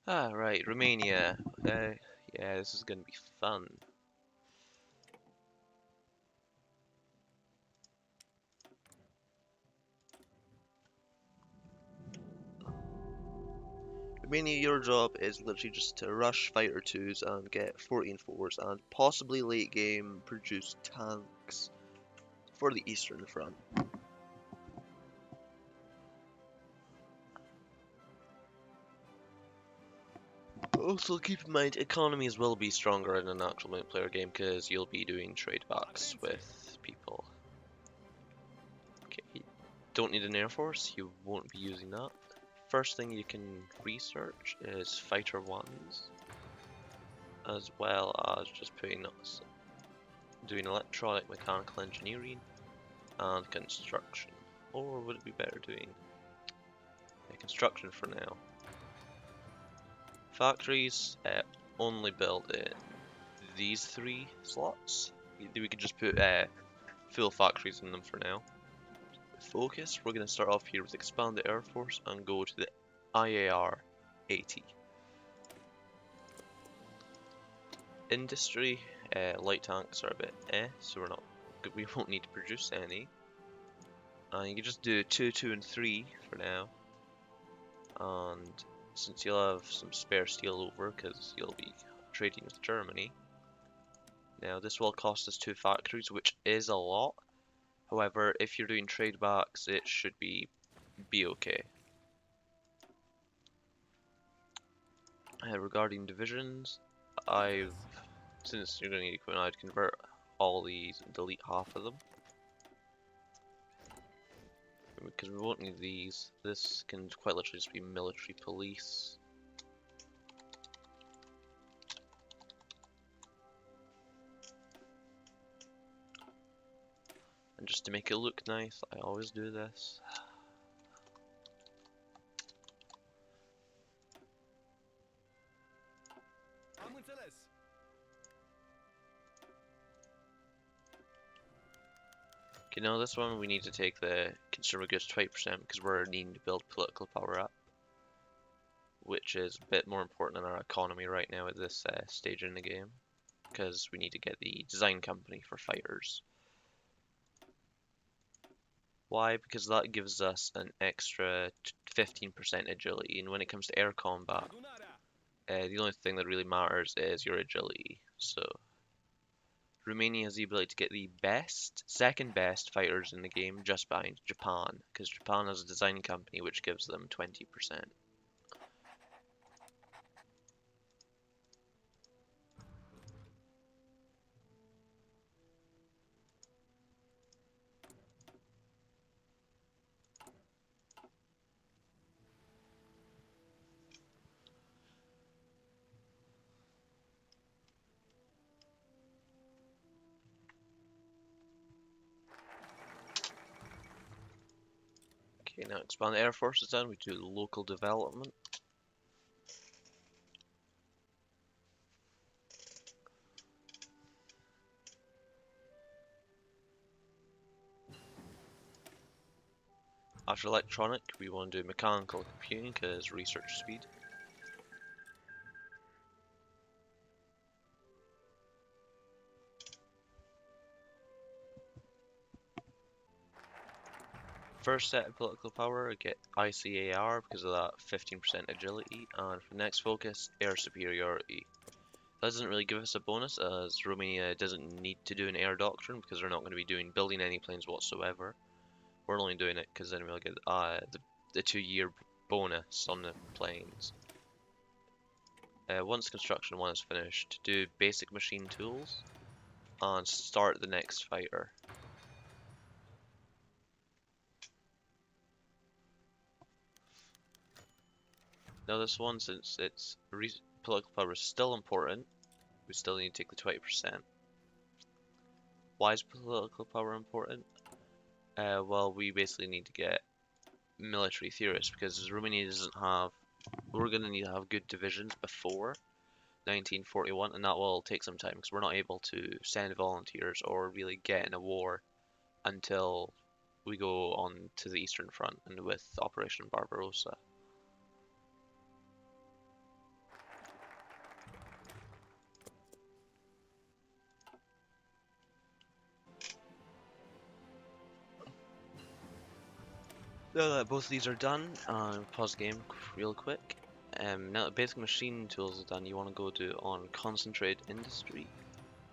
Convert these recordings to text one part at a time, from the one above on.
Ah, right, Romania. Yeah, this is gonna be fun. Romania, your job is literally just to rush fighter twos and get 14 fours and possibly late game produce tanks for the Eastern Front. Also, keep in mind, economies will be stronger in an actual multiplayer game because you'll be doing trade backs with people. Okay, you don't need an air force, you won't be using that. First thing you can research is fighter ones, as well as just doing electronic mechanical engineering and construction. Or would it be better doing construction for now? Factories only build in these 3 slots. We could just put full factories in them for now. Focus, we're going to start off here with expand the Air Force and go to the IAR 80. Industry, light tanks are a bit so we won't need to produce any. And you can just do 2, 2, and 3 for now. And since you'll have some spare steel over because you'll be trading with Germany. Now this will cost us 2 factories, which is a lot. However, if you're doing trade backs, it should be okay. Regarding divisions, since you're going to need equipment, I'd convert all these and delete half of them. Because we won't need these. This can quite literally just be military police. And just to make it look nice, I always do this. Okay, now this one we need to take the consumer goods 20% because we're needing to build political power up, which is a bit more important in our economy right now at this stage in the game, because we need to get the design company for fighters. Why? Because that gives us an extra 15% agility, and when it comes to air combat, the only thing that really matters is your agility. So Romania has the ability to get the second best fighters in the game, just behind Japan, because Japan has a design company which gives them 20%. Okay, now expand the air forces then, we do local development. After electronic, we want to do mechanical computing because research speed. First set of political power, get ICAR because of that 15% agility, and for the next focus, air superiority. That doesn't really give us a bonus as Romania doesn't need to do an air doctrine because they're not going to be building any planes whatsoever. We're only doing it because then we'll get the 2-year bonus on the planes. Once construction 1 is finished, do basic machine tools and start the next fighter. Now this one, since its political power is still important, we still need to take the 20%. Why is political power important? Well, we basically need to get military theorists because Romania doesn't have. We're going to need to have good divisions before 1941, and that will take some time because we're not able to send volunteers or really get in a war until we go on to the Eastern Front and with Operation Barbarossa. Now that both of these are done, pause the game real quick. Now that basic machine tools are done, you want to go do on concentrated industry,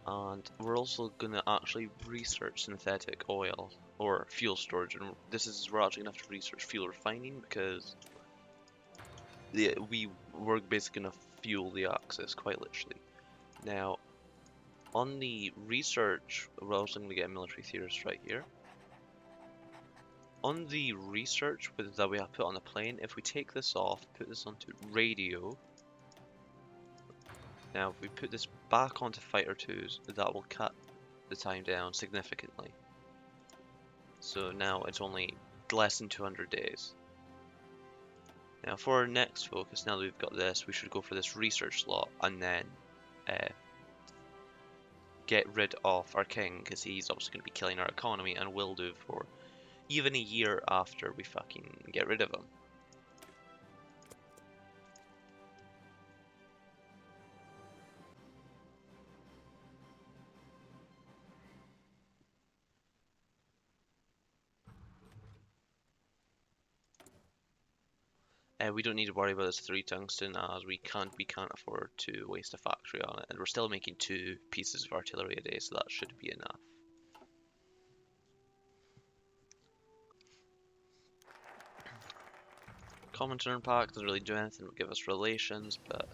and we're also gonna actually research synthetic oil or fuel storage. And we're actually gonna have to research fuel refining because we're basically gonna fuel the Axis quite literally. Now, on the research, we're also gonna get a military theorist right here. On the research that we have put on the plane, if we take this off, put this onto radio. Now, if we put this back onto fighter 2s, that will cut the time down significantly. So now it's only less than 200 days. Now, for our next focus, now that we've got this, we should go for this research slot and then get rid of our king, because he's obviously going to be killing our economy and will do for even a year after we fucking get rid of him. We don't need to worry about this 3 tungsten as we can't afford to waste a factory on it, and we're still making 2 pieces of artillery a day, so that should be enough. Comintern Pact doesn't really do anything but give us relations, but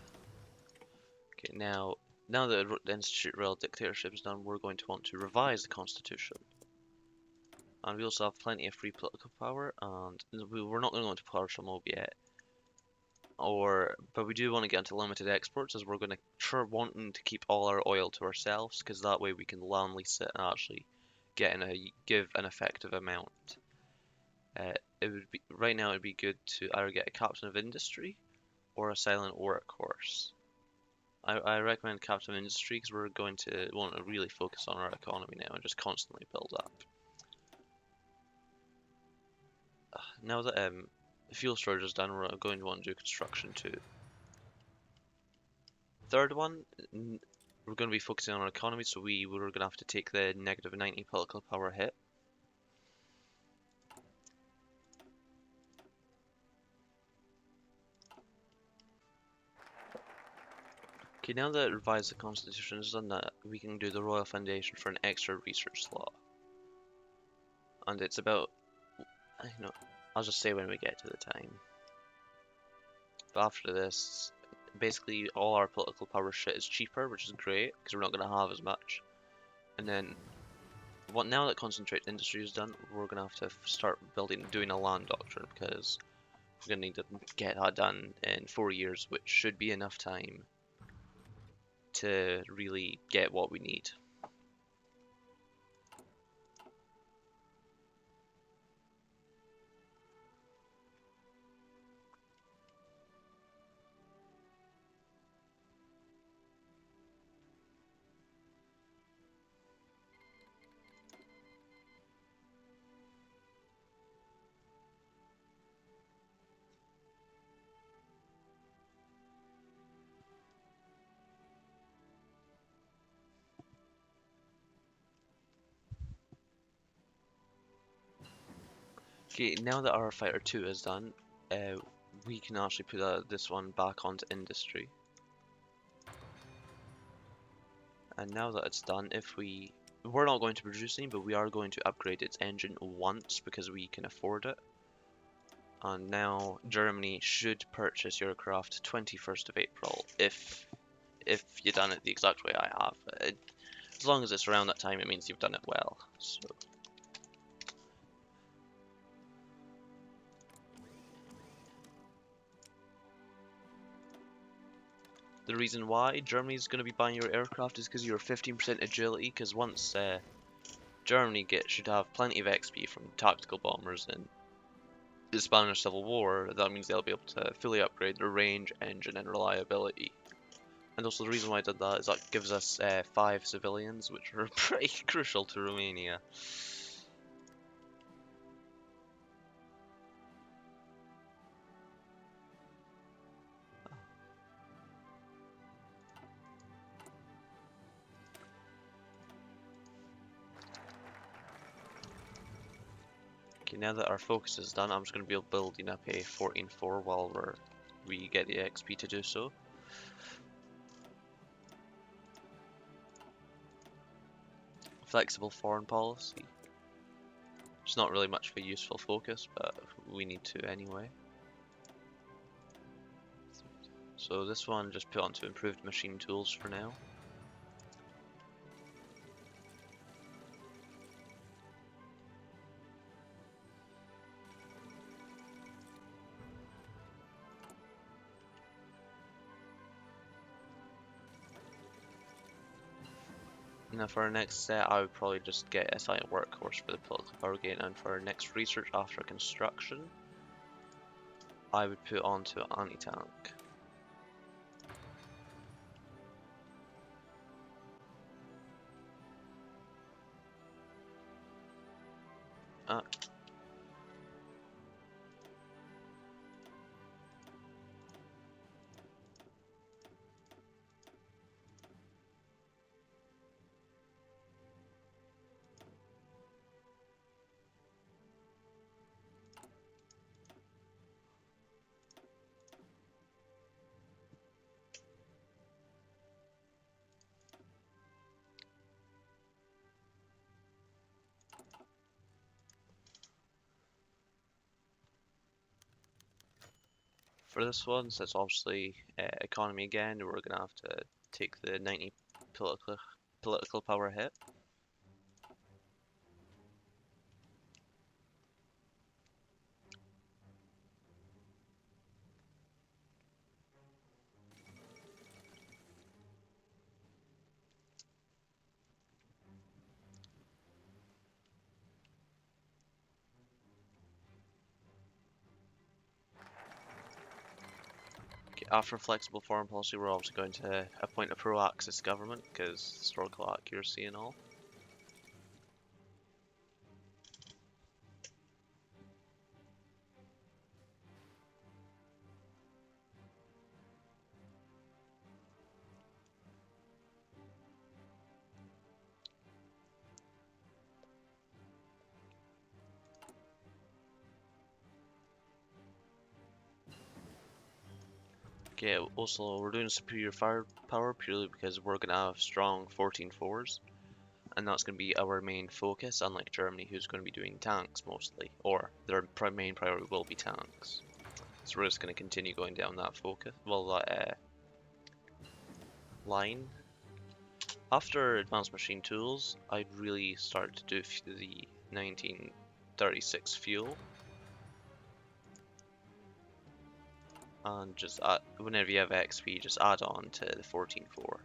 okay, now that the Institute Rail dictatorship is done, we're going to want to revise the constitution. And we also have plenty of free political power, and we're not going to go into partial mob yet. But we do want to get into limited exports, as we're going to wanting to keep all our oil to ourselves, because that way we can land lease it and actually give an effective amount. Right now it'd be good to either get a captain of industry or a silent workhorse. I recommend captain of industry because we're going to want to really focus on our economy now and just constantly build up. Now that the fuel storage is done, we're going to want to do construction too. Third one, we're going to be focusing on our economy, so we're going to have to take the negative 90 political power hit. Okay, now that revised the constitution is done, that we can do the Royal Foundation for an extra research slot. And it's about, I'll just say when we get to the time. But after this, basically all our political power shit is cheaper, which is great, because we're not going to have as much. And then, now that concentrated industry is done, we're going to have to start doing a land doctrine, because we're going to need to get that done in 4 years, which should be enough time to really get what we need. Okay, now that our fighter 2 is done, we can actually put this one back onto industry. And now that it's done, we're not going to produce any, but we are going to upgrade its engine once because we can afford it. And now Germany should purchase your craft 21st of April if you've done it the exact way I have. As long as it's around that time, it means you've done it well. So. The reason why Germany's going to be buying your aircraft is because you're 15% agility, because once Germany should have plenty of XP from tactical bombers in the Spanish Civil War, that means they'll be able to fully upgrade their range, engine, and reliability. And also the reason why I did that is that gives us 5 civilians, which are pretty crucial to Romania. Okay, now that our focus is done, I'm just going to be building up a 14-4 while we get the XP to do so. Flexible foreign policy. It's not really much of a useful focus, but we need to anyway. So this one just put onto improved machine tools for now. Now for our next set, I would probably just get a silent workhorse for the political power gain, and for our next research after construction, I would put onto anti-tank. For this one, since obviously economy again, we're gonna have to take the 90 political power hit. Okay, after flexible foreign policy, we're obviously going to appoint a pro-Axis government because historical accuracy and all. Okay, also we're doing superior firepower purely because we're gonna have strong 14-4s, and that's gonna be our main focus, unlike Germany, who's gonna be doing tanks mostly, or their main priority will be tanks. So we're just gonna continue going down that focus, well, that line. After advanced machine tools, I'd really start to do the 1936 fuel. And just whenever you have XP, just add on to the 14-4.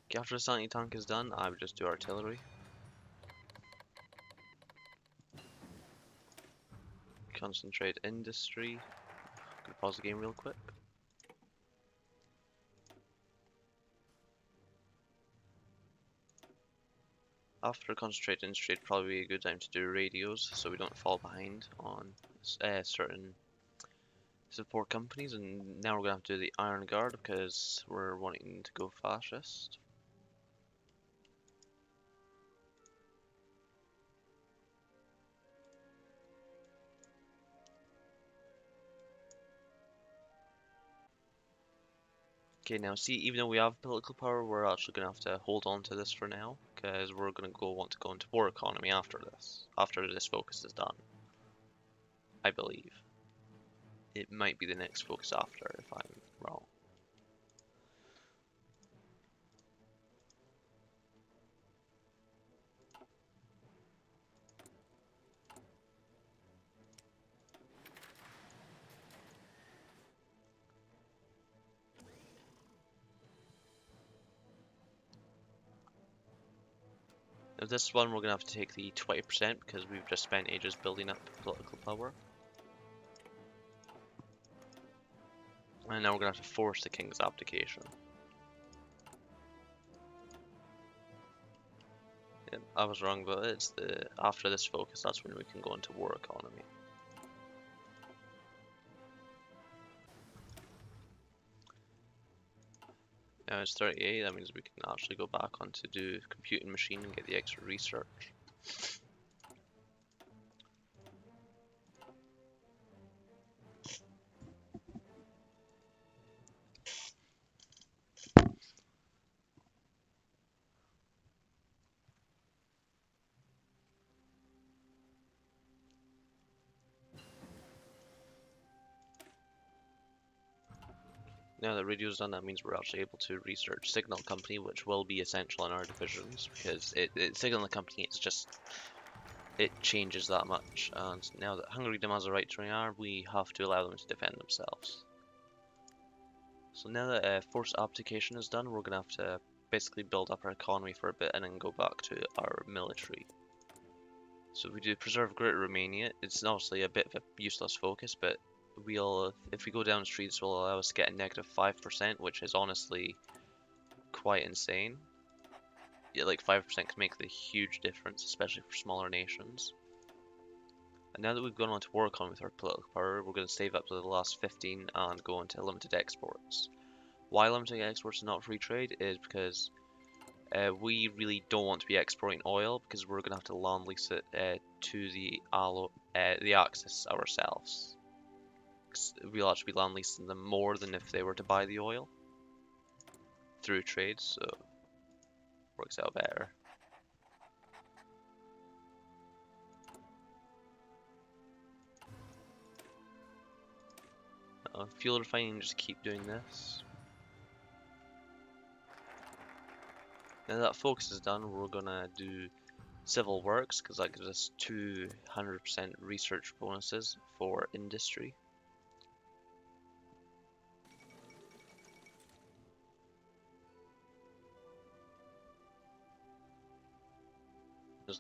Okay, after the anti-tank is done, I would just do artillery. Concentrate industry. Gonna pause the game real quick. After concentrate industry, it'd probably be a good time to do radios, so we don't fall behind on certain support companies. And now we're gonna have to do the Iron Guard because we're wanting to go fascist. Okay, now see, even though we have political power, we're actually gonna have to hold on to this for now, because we're gonna want to go into war economy after this focus is done. I believe. It might be the next focus after, if I'm wrong. Now this one we're gonna have to take the 20% because we've just spent ages building up political power. And now we're gonna have to force the king's abdication. Yeah, I was wrong, but it's after this focus, that's when we can go into war economy. Now it's 38, that means we can actually go back on to do computing machine and get the extra research. Now that radio's done, that means we're actually able to research Signal Company, which will be essential in our divisions, because Signal Company, it changes that much. And now that Hungary demands a right to remain, we have to allow them to defend themselves. So now that forced abdication is done, we're going to have to basically build up our economy for a bit and then go back to our military. So we do preserve Greater Romania. It's obviously a bit of a useless focus, but if we go down the street, this will allow us to get a negative 5%, which is honestly quite insane. Yeah, like 5% can make a huge difference, especially for smaller nations. And now that we've gone on to war economy with our political power, we're going to save up to the last 15 and go into limited exports. Why limited exports and not free trade is because we really don't want to be exporting oil, because we're going to have to land lease it to the Axis ourselves. We'll actually be land leasing them more than if they were to buy the oil through trade, so it works out better. Fuel refining, just keep doing this. Now that focus is done, we're gonna do civil works, because that gives us 200% research bonuses for industry.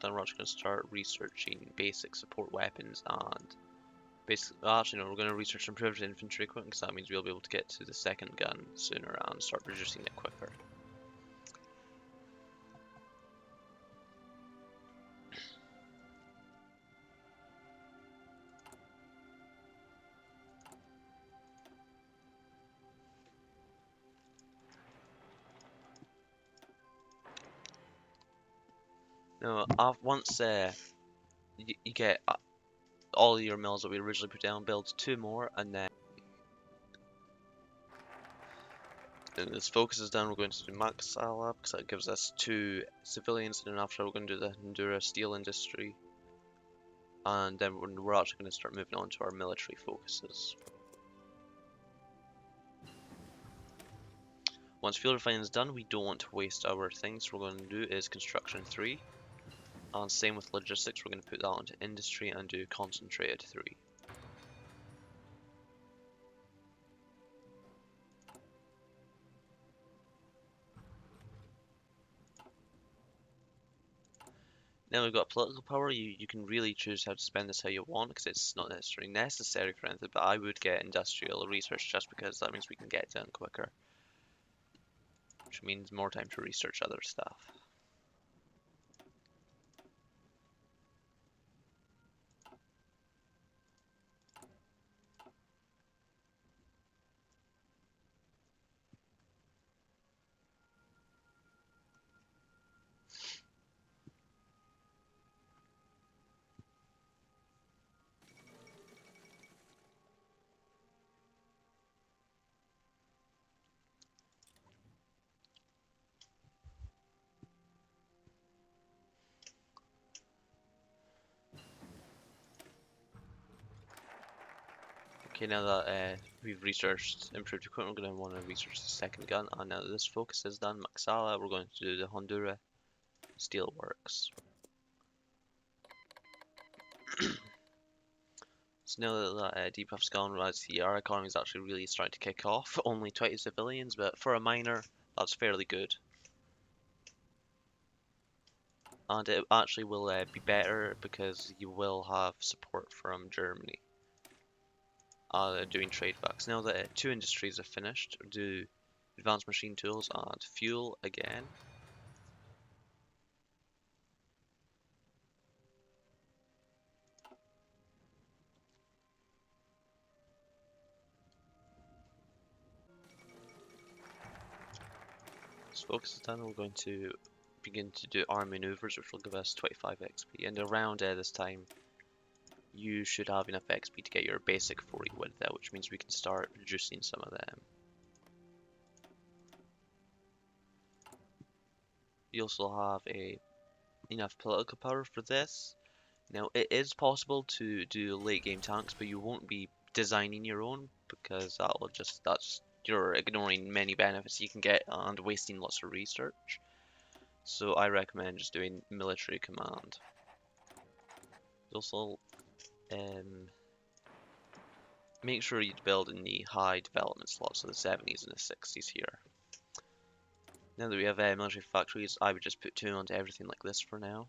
Then we're actually going to start researching basic support weapons and actually no, we're going to research improved infantry equipment, because that means we'll be able to get to the second gun sooner and start producing it quicker. Now, once you get all your mills that we originally put down, build 2 more, and then this focus is done, we're going to do Maxala, because that gives us 2 civilians, and then after we're going to do the Honduras steel industry, and then we're actually going to start moving on to our military focuses. Once fuel refining is done, we don't want to waste our things, so what we're going to do is construction 3, and same with logistics, we're going to put that onto industry and do concentrated 3. Now we've got political power. You can really choose how to spend this how you want, because it's not necessarily necessary for anything, but I would get industrial research just because that means we can get it done quicker, which means more time to research other stuff. Okay, now that we've researched improved equipment, we're going to want to research the second gun, and now that this focus is done, Maxala, we're going to do the Honduras steelworks. So now that debuff's gone, I see our economy is actually really starting to kick off. Only 20 civilians, but for a miner, that's fairly good. And it actually will be better because you will have support from Germany doing trade backs. Now that 2 industries are finished, do advanced machine tools and fuel again. Once focus is done, we're going to begin to do arm maneuvers, which will give us 25 XP. And around this time, you should have enough XP to get your basic 40 width out, which means we can start reducing some of them. You also have enough political power for this. Now, it is possible to do late game tanks, but you won't be designing your own because that's you're ignoring many benefits you can get and wasting lots of research. So I recommend just doing military command. Also, make sure you build in the high development slots, so the 70s and the 60s here. Now that we have military factories, I would just put 2 onto everything like this for now,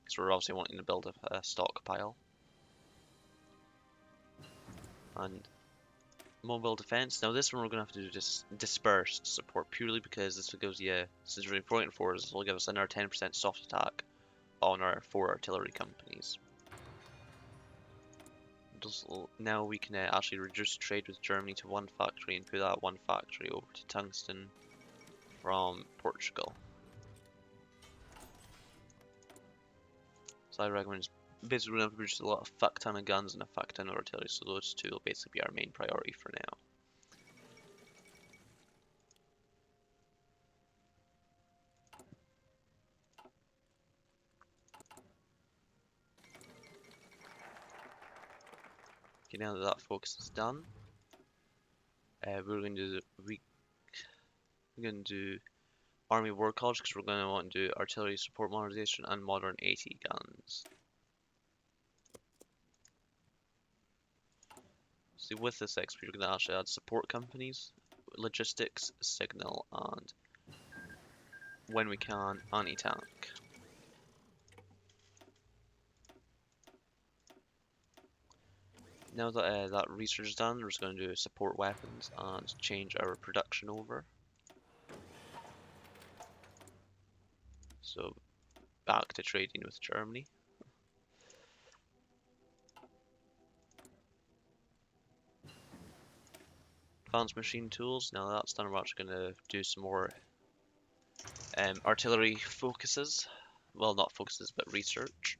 because we're obviously wanting to build a stockpile. And mobile defense. Now this one we're going to have to do just dispersed support purely because this will give you, this is really important for us, this will give us another 10% soft attack on our 4 artillery companies. Now we can actually reduce trade with Germany to 1 factory and put that 1 factory over to tungsten from Portugal. So I recommend basically we're going to produce a lot of fuck ton of guns and a fuck ton of artillery, so those 2 will basically be our main priority for now. Okay, now that that focus is done, we're going to do Army War College because we're going to want to do artillery support modernization and modern AT guns. See, with this XP, we're going to actually add support companies, logistics, signal, and when we can, anti-tank. Now that that research is done, we're just going to do support weapons and change our production over. So back to trading with Germany. Advanced machine tools. Now that that's done, we're actually going to do some more artillery focuses. Well, not focuses, but research.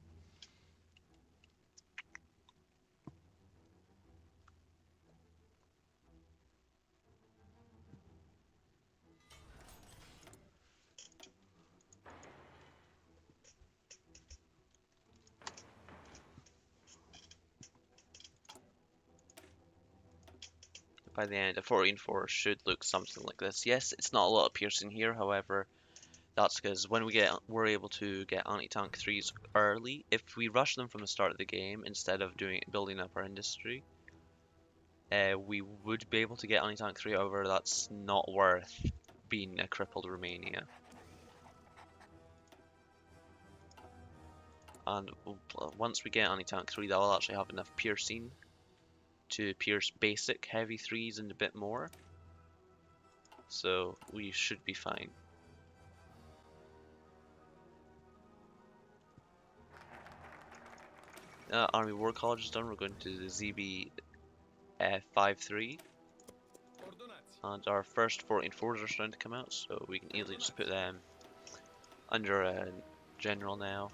By the end, a 14-4 should look something like this. Yes, it's not a lot of piercing here, however, that's because when we're able to get anti-tank 3s early, if we rush them from the start of the game instead of building up our industry, we would be able to get anti-tank 3, however, that's not worth being a crippled Romania. And once we get anti-tank 3, that will actually have enough piercing to pierce basic heavy 3s and a bit more. So we should be fine. Army War College is done. We're going to the ZB 53. And our first 14-4s are starting to come out, so we can easily just put them under a general now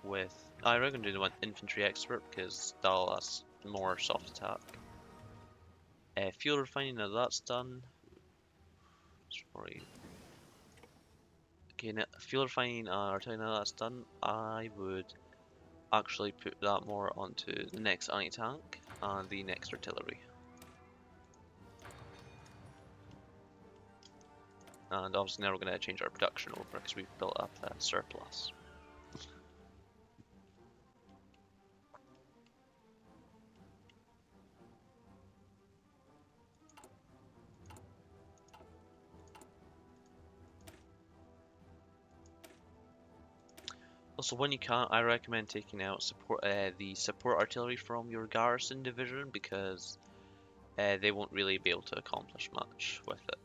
with, I reckon do the infantry expert because that's more soft attack. Fuel refining, now that's done. Sorry. Okay, now fuel refining artillery, now that's done. I would actually put that more onto the next anti-tank and the next artillery. And obviously now we're going to change our production over because we've built up a surplus. Also, when you can, I recommend taking out the support artillery from your garrison division because they won't really be able to accomplish much with it.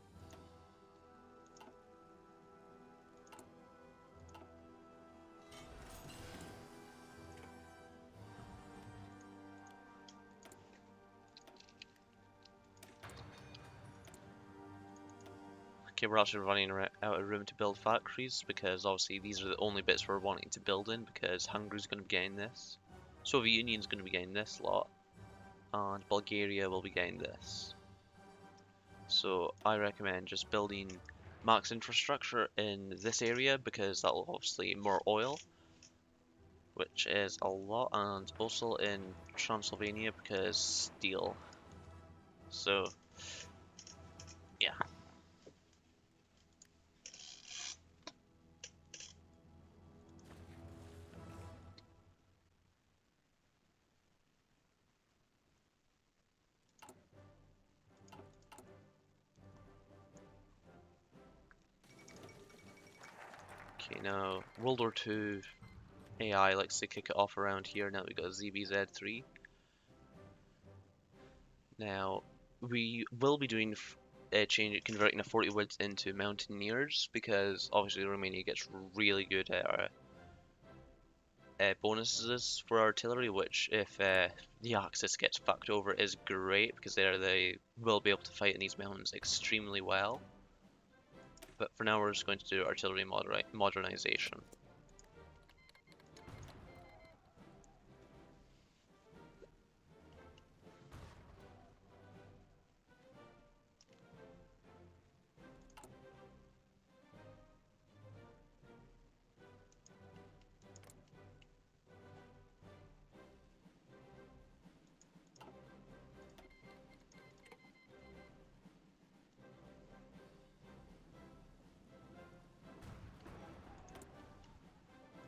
Okay, we're actually running out of room to build factories because obviously these are the only bits we're wanting to build in because Hungary's going to be getting this, Soviet Union's going to be getting this lot, and Bulgaria will be getting this. So I recommend just building max infrastructure in this area because that will obviously more oil, which is a lot, and also in Transylvania because steel. So yeah. Okay, now World War II AI likes to kick it off around here. Now we got ZBZ3. Now we will be doing converting a 40 woods into mountaineers because obviously Romania gets really good bonuses for artillery, which if the Axis gets fucked over is great because they will be able to fight in these mountains extremely well. But for now we're just going to do artillery modernization.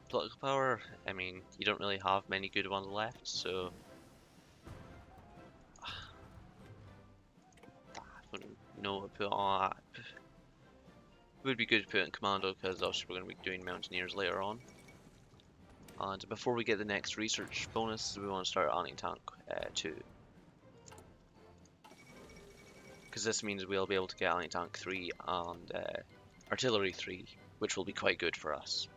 Political power, I mean, you don't really have many good ones left, so I wouldn't know what to put on that. It would be good to put in commando because obviously we're going to be doing mountaineers later on. And before we get the next research bonus, we want to start anti-tank 2. Because this means we'll be able to get anti-tank 3 and artillery 3, which will be quite good for us.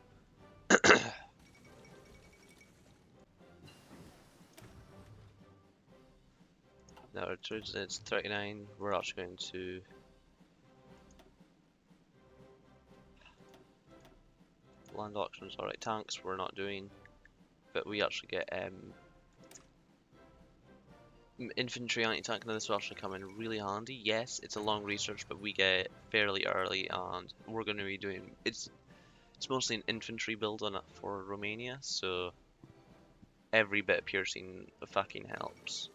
Now it's 39, we're actually going to land auctions. Alright, tanks we're not doing, but we actually get infantry anti-tank. Now this will actually come in really handy. Yes, it's a long research, but we get it fairly early, and we're going to be doing it's mostly an infantry build on it for Romania, so every bit of piercing fucking helps.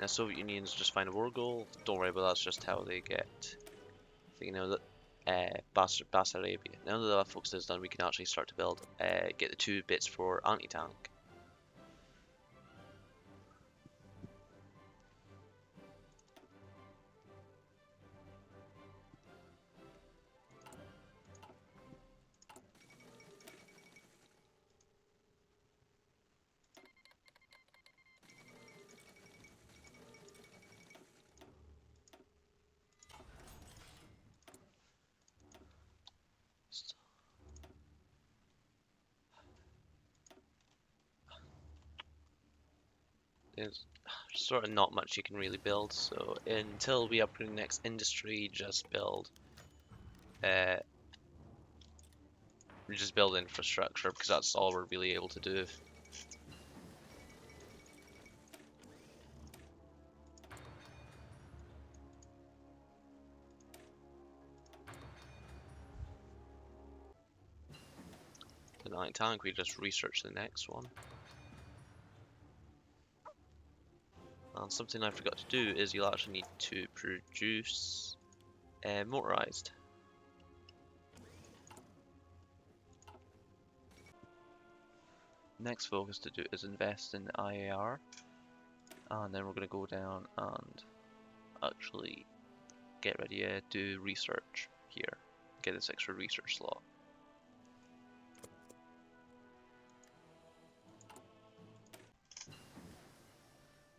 Now Soviet Union's just find a war goal. Don't worry about that. That's just how they get. You know that Basarabia. Now that that focus is done, we can actually start to build. Get the 2 bits for anti-tank. There's sort of not much you can really build, so until we upgrade the next industry, just build infrastructure because that's all we're really able to do. The night tank, we just research the next one. And something I forgot to do is you'll actually need to produce motorized. Next focus to do is invest in the IAR, and then we're going to go down and actually get ready to do research here. Get this extra research slot.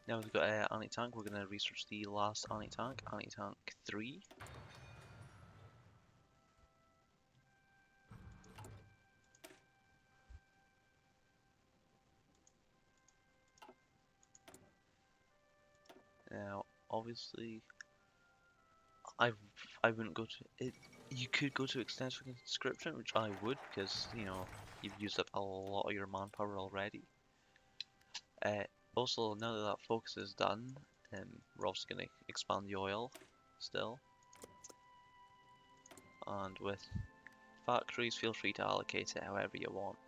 Now we've got anti-tank, we're going to research the last anti-tank, anti-tank 3. Now obviously, I I wouldn't go to it. You could go to extensive conscription, which I would, because you know you've used up a lot of your manpower already. Uh, Also, now that that focus is done, we're also going to expand the oil still. And with factories, feel free to allocate it however you want.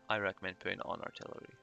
I recommend putting it on artillery.